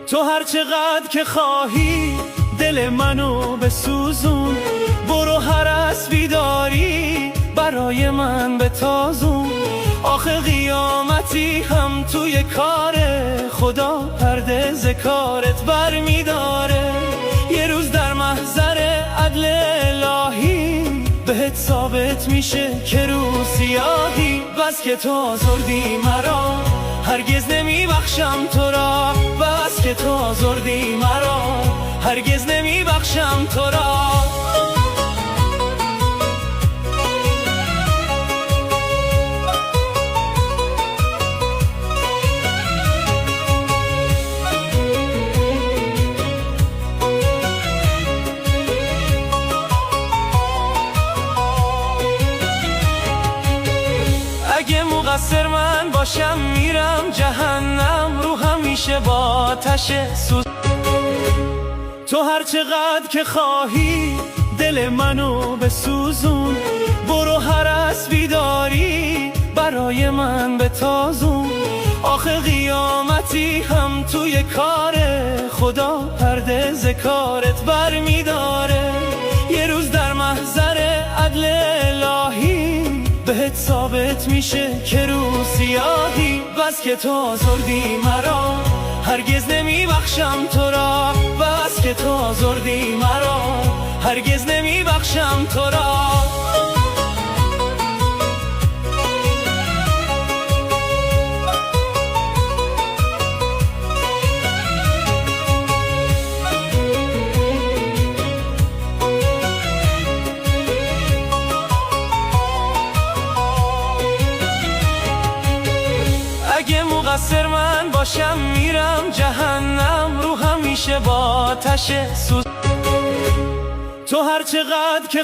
تو هر چقدر که خواهی دل منو بسوزون، برو هر اسبی داری برای من بتازون. آخه قیامتی هم توی کار خدا پرده ز کارت بر میداره. یه روز در محضر عدل الهی بهت ثابت میشه که رو سیاهی. بس که تو آزردی مرا هرگز نمیبخشم تو را، بس که تو آزردی مرا هرگز نمیبخشم تو را. اگه مقصر من باشم میرم جهنم، رو همیشه با آتش سوز. تو هر چقدر که خواهی دل منو بسوزون، برو هر اسبی داری برای من بتازون. آخه قیامتی هم توی کار خدا پرده ز کارت بر میداره. یه روز در محضر عدل الهی بهت ثابت میشه که رو سیاهی. بس که تو آزردی مرا هرگز نمیبخشم تو را، بس که تو آزردی مرا هرگز نمیبخشم تو را. اگه مقصر من باشم میرم جهنم، رو همیشه با آتش سوز. تو هر چقدر که